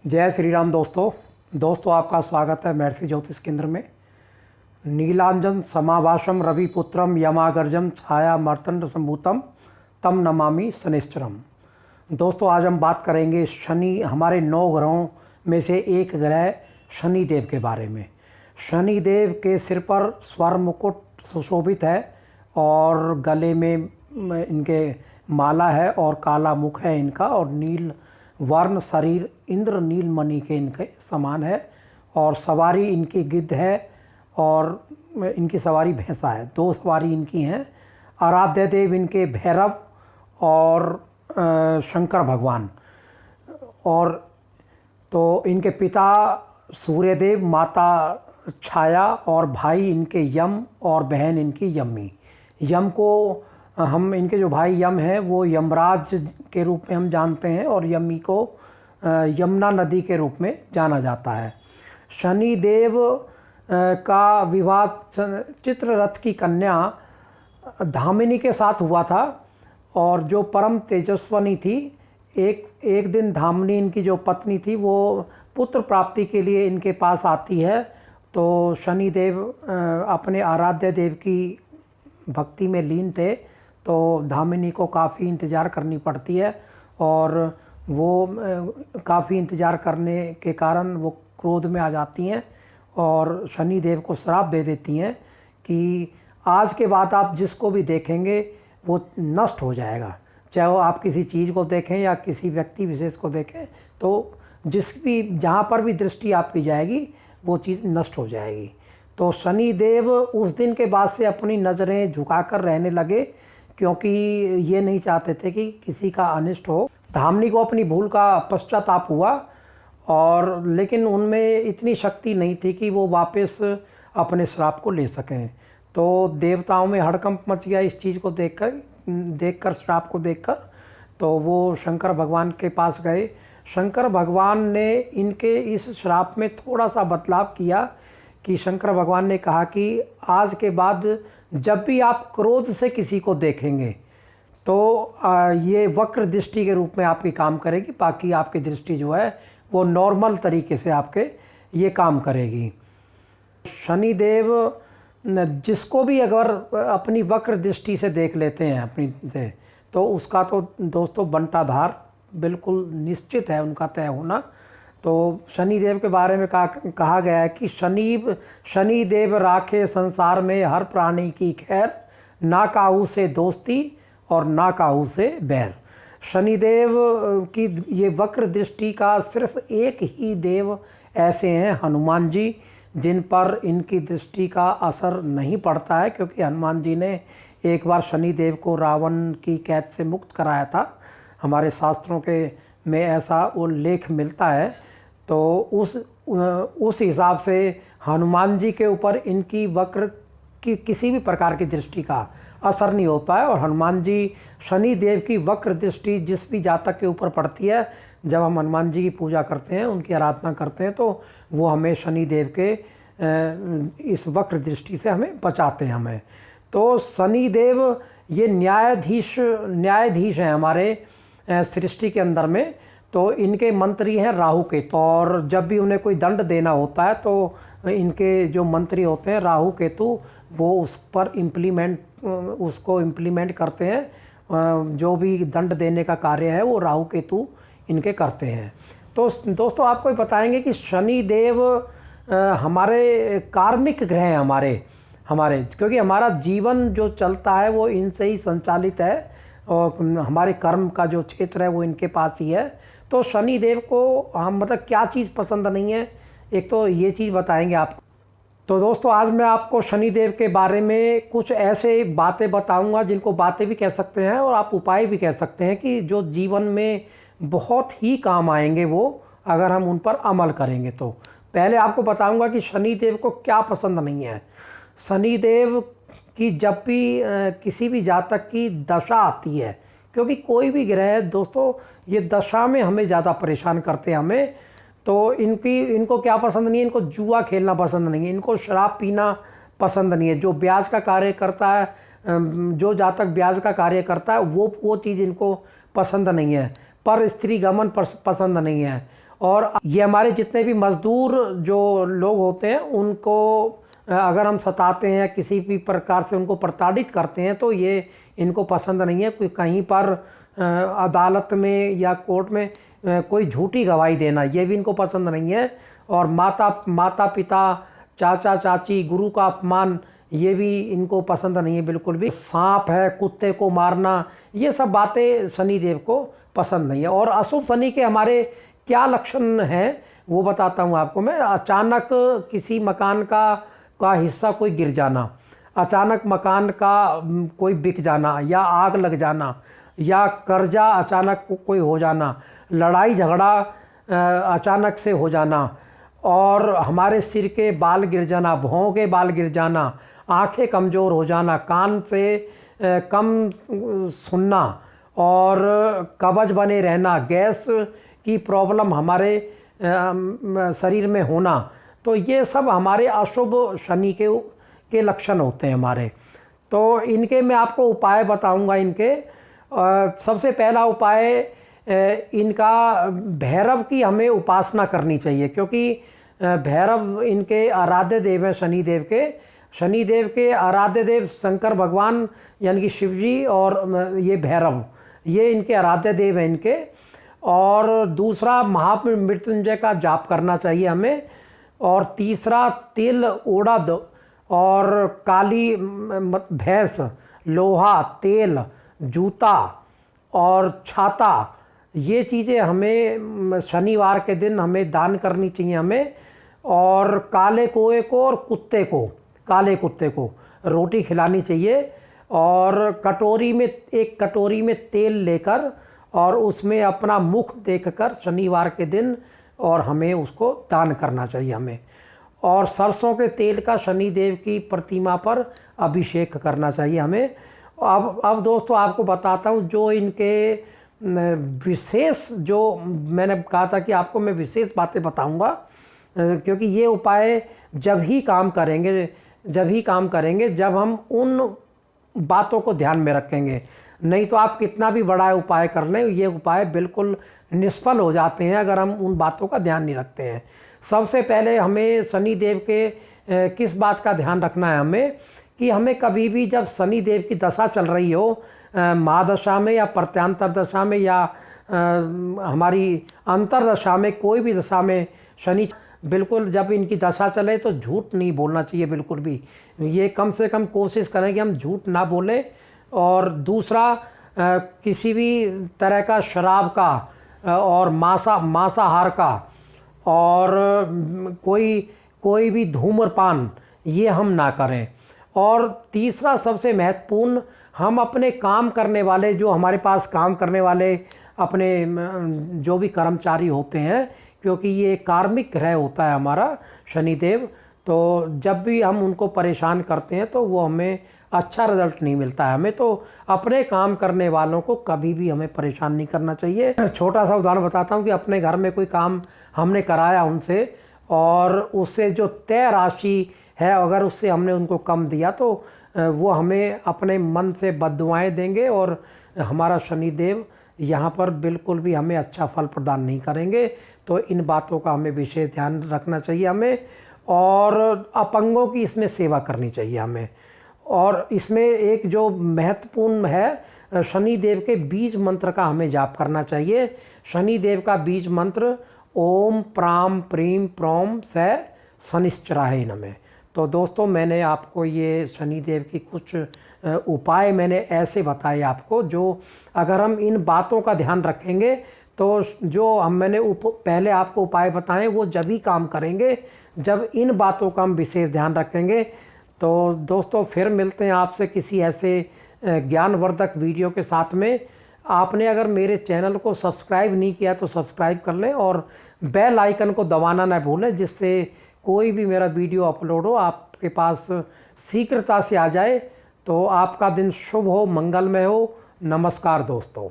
जय श्री राम दोस्तों आपका स्वागत है महर्षि ज्योतिष केंद्र में। नीलांजन समाभाषम रविपुत्रम यमागर्जम छाया मर्तंड संभूतम तम नमामि शनिश्चरम। दोस्तों आज हम बात करेंगे शनि, हमारे 9 ग्रहों में से एक ग्रह शनि देव के बारे में। शनि देव के सिर पर स्वर्ण मुकुट सुशोभित है और गले में इनके माला है और काला मुख है इनका, और नील वर्ण शरीर इंद्र नीलमणि के इनके समान है, और सवारी इनकी गिद्ध है और इनकी सवारी भैंसा है। 2 सवारी इनकी हैं। आराध्य देव इनके भैरव और शंकर भगवान, और तो इनके पिता सूर्यदेव, माता छाया और भाई इनके यम और बहन इनकी यमी। यम को हम, इनके जो भाई यम हैं वो यमराज के रूप में हम जानते हैं, और यमी को यमुना नदी के रूप में जाना जाता है। शनि देव का विवाह चित्ररथ की कन्या धामिनी के साथ हुआ था, और जो परम तेजस्विनी थी, एक दिन धामिनी इनकी जो पत्नी थी वो पुत्र प्राप्ति के लिए इनके पास आती है। तो शनि देव अपने आराध्य देव की भक्ति में लीन थे, तो धामिनी को काफ़ी इंतज़ार करनी पड़ती है, और वो काफ़ी इंतज़ार करने के कारण वो क्रोध में आ जाती हैं और शनि देव को श्राप दे देती हैं कि आज के बाद आप जिसको भी देखेंगे वो नष्ट हो जाएगा। चाहे वो आप किसी चीज़ को देखें या किसी व्यक्ति विशेष को देखें, तो जहाँ पर भी दृष्टि आपकी जाएगी वो चीज़ नष्ट हो जाएगी। तो शनि देव उस दिन के बाद से अपनी नज़रें झुकाकर रहने लगे, क्योंकि ये नहीं चाहते थे कि किसी का अनिष्ट हो। धामिनी को अपनी भूल का पश्चाताप हुआ, और लेकिन उनमें इतनी शक्ति नहीं थी कि वो वापस अपने श्राप को ले सकें। तो देवताओं में हड़कंप मच गया इस चीज़ को देखकर श्राप को देखकर। तो वो शंकर भगवान के पास गए। शंकर भगवान ने इनके इस श्राप में थोड़ा सा बदलाव किया कि शंकर भगवान ने कहा कि आज के बाद जब भी आप क्रोध से किसी को देखेंगे तो ये वक्र दृष्टि के रूप में आपकी काम करेगी, बाकी आपकी दृष्टि जो है वो नॉर्मल तरीके से आपके ये काम करेगी। शनि देव जिसको भी अगर अपनी वक्र दृष्टि से देख लेते हैं अपनी से, तो उसका तो दोस्तों बंटाधार बिल्कुल निश्चित है, उनका तय होना। तो शनि देव के बारे में कहा गया है कि शनि देव राखे संसार में हर प्राणी की खैर, ना काहू से दोस्ती और ना काहू से बैर। शनिदेव की ये वक्र दृष्टि का सिर्फ एक ही देव ऐसे हैं, हनुमान जी, जिन पर इनकी दृष्टि का असर नहीं पड़ता है, क्योंकि हनुमान जी ने एक बार शनिदेव को रावण की कैद से मुक्त कराया था। हमारे शास्त्रों के में ऐसा उल्लेख मिलता है। तो उस हिसाब से हनुमान जी के ऊपर इनकी वक्र की किसी भी प्रकार की दृष्टि का असर नहीं होता है। और हनुमान जी, शनि देव की वक्र दृष्टि जिस भी जातक के ऊपर पड़ती है, जब हम हनुमान जी की पूजा करते हैं, उनकी आराधना करते हैं, तो वो हमें शनि देव के इस वक्र दृष्टि से हमें बचाते हैं हमें। तो शनि देव ये न्यायाधीश हैं हमारे सृष्टि के अंदर में। तो इनके मंत्री हैं राहु केतु, और जब भी उन्हें कोई दंड देना होता है तो इनके जो मंत्री होते हैं राहु केतु, वो उस पर उसको इम्प्लीमेंट करते हैं। जो भी दंड देने का कार्य है वो राहु केतु इनके करते हैं। तो दोस्तों आपको बताएंगे कि शनि देव हमारे कार्मिक ग्रह हैं हमारे, क्योंकि हमारा जीवन जो चलता है वो इनसे ही संचालित है, और हमारे कर्म का जो क्षेत्र है वो इनके पास ही है। तो शनि देव को हम क्या चीज़ पसंद नहीं है, एक तो ये चीज़ बताएंगे आपको। तो दोस्तों आज मैं आपको शनि देव के बारे में कुछ ऐसे बातें बताऊंगा, जिनको बातें भी कह सकते हैं और आप उपाय भी कह सकते हैं, कि जो जीवन में बहुत ही काम आएंगे वो, अगर हम उन पर अमल करेंगे। तो पहले आपको बताऊंगा कि शनि देव को क्या पसंद नहीं है। शनि देव की जब भी किसी भी जातक की दशा आती है, क्योंकि कोई भी ग्रह दोस्तों ये दशा में हमें ज़्यादा परेशान करते हैं हमें। तो इनको क्या पसंद नहीं है, इनको जुआ खेलना पसंद नहीं है, इनको शराब पीना पसंद नहीं है। जो ब्याज का कार्य करता है, जो जातक ब्याज का कार्य करता है, वो चीज़ इनको पसंद नहीं है। पर स्त्री गमन पसंद नहीं है, और ये हमारे जितने भी मज़दूर जो लोग होते हैं उनको अगर हम सताते हैं, किसी भी प्रकार से उनको प्रताड़ित करते हैं, तो ये इनको पसंद नहीं है। कोई कहीं पर अदालत में या कोर्ट में कोई झूठी गवाही देना, ये भी इनको पसंद नहीं है। और माता पिता, चाचा चाची, गुरु का अपमान, ये भी इनको पसंद नहीं है बिल्कुल भी। सांप है, कुत्ते को मारना, ये सब बातें शनिदेव को पसंद नहीं है। और अशुभ शनि के हमारे क्या लक्षण हैं वो बताता हूँ आपको मैं। अचानक किसी मकान का हिस्सा कोई गिर जाना, अचानक मकान का कोई बिक जाना, या आग लग जाना, या कर्जा अचानक कोई हो जाना, लड़ाई झगड़ा अचानक से हो जाना, और हमारे सिर के बाल गिर जाना, भौं के बाल गिर जाना, आंखें कमज़ोर हो जाना, कान से कम सुनना, और कब्ज बने रहना, गैस की प्रॉब्लम हमारे शरीर में होना, तो ये सब हमारे अशुभ शनि के लक्षण होते हैं हमारे। तो इनके मैं आपको उपाय बताऊंगा। इनके सबसे पहला उपाय, इनका भैरव की हमें उपासना करनी चाहिए, क्योंकि भैरव इनके आराध्य देव हैं शनिदेव के। शनिदेव के आराध्य देव शंकर भगवान यानी कि शिव जी, और ये भैरव, ये इनके आराध्य देव हैं इनके। और दूसरा, महामृत्युंजय का जाप करना चाहिए हमें। और तीसरा, तिल, उड़द और काली भैंस, लोहा, तेल, जूता और छाता, ये चीज़ें हमें शनिवार के दिन हमें दान करनी चाहिए हमें। और काले कोए को और काले कुत्ते को रोटी खिलानी चाहिए। और एक कटोरी में तेल लेकर और उसमें अपना मुख देखकर शनिवार के दिन और हमें उसको दान करना चाहिए हमें। और सरसों के तेल का शनिदेव की प्रतिमा पर अभिषेक करना चाहिए हमें। अब दोस्तों आपको बताता हूँ जो इनके विशेष, जो मैंने कहा था कि आपको मैं विशेष बातें बताऊंगा, क्योंकि ये उपाय जब ही काम करेंगे जब हम उन बातों को ध्यान में रखेंगे। नहीं तो आप कितना भी बड़ा उपाय कर लें, ये उपाय बिल्कुल निष्फल हो जाते हैं अगर हम उन बातों का ध्यान नहीं रखते हैं। सबसे पहले हमें शनिदेव के किस बात का ध्यान रखना है हमें, कि हमें कभी भी जब शनिदेव की दशा चल रही हो, महादशा में या प्रत्यांतर दशा में या हमारी अंतरदशा में, कोई भी दशा में शनि, बिल्कुल जब इनकी दशा चले तो झूठ नहीं बोलना चाहिए बिल्कुल भी। ये कम से कम कोशिश करें कि हम झूठ ना बोलें। और दूसरा, किसी भी तरह का शराब का और मांसाहार का और कोई भी धूम्रपान, ये हम ना करें। और तीसरा, सबसे महत्वपूर्ण, हम अपने काम करने वाले, जो हमारे पास काम करने वाले अपने जो भी कर्मचारी होते हैं, क्योंकि ये कार्मिक ग्रह होता है हमारा शनिदेव, तो जब भी हम उनको परेशान करते हैं तो वो हमें अच्छा रिजल्ट नहीं मिलता है हमें। तो अपने काम करने वालों को कभी भी हमें परेशान नहीं करना चाहिए। छोटा सा उदाहरण बताता हूँ कि अपने घर में कोई काम हमने कराया उनसे, और उससे जो तय राशि है अगर उससे हमने उनको कम दिया, तो वो हमें अपने मन से बद्दुआएं देंगे और हमारा शनिदेव यहाँ पर बिल्कुल भी हमें अच्छा फल प्रदान नहीं करेंगे। तो इन बातों का हमें विशेष ध्यान रखना चाहिए हमें। और अपंगों की इसमें सेवा करनी चाहिए हमें। और इसमें एक जो महत्वपूर्ण है, शनिदेव के बीज मंत्र का हमें जाप करना चाहिए। शनिदेव का बीज मंत्र ओम प्राम प्रीम प्रोम से शनिश्चराय नमः। तो दोस्तों मैंने आपको ये शनिदेव की कुछ उपाय मैंने ऐसे बताए आपको, जो अगर हम इन बातों का ध्यान रखेंगे तो जो मैंने पहले आपको उपाय बताएं वो जब ही काम करेंगे जब इन बातों का हम विशेष ध्यान रखेंगे। तो दोस्तों फिर मिलते हैं आपसे किसी ऐसे ज्ञानवर्धक वीडियो के साथ में। आपने अगर मेरे चैनल को सब्सक्राइब नहीं किया तो सब्सक्राइब कर लें और बेल आइकन को दबाना ना भूलें, जिससे कोई भी मेरा वीडियो अपलोड हो आपके पास शीघ्रता से आ जाए। तो आपका दिन शुभ हो, मंगलमय हो। नमस्कार दोस्तों।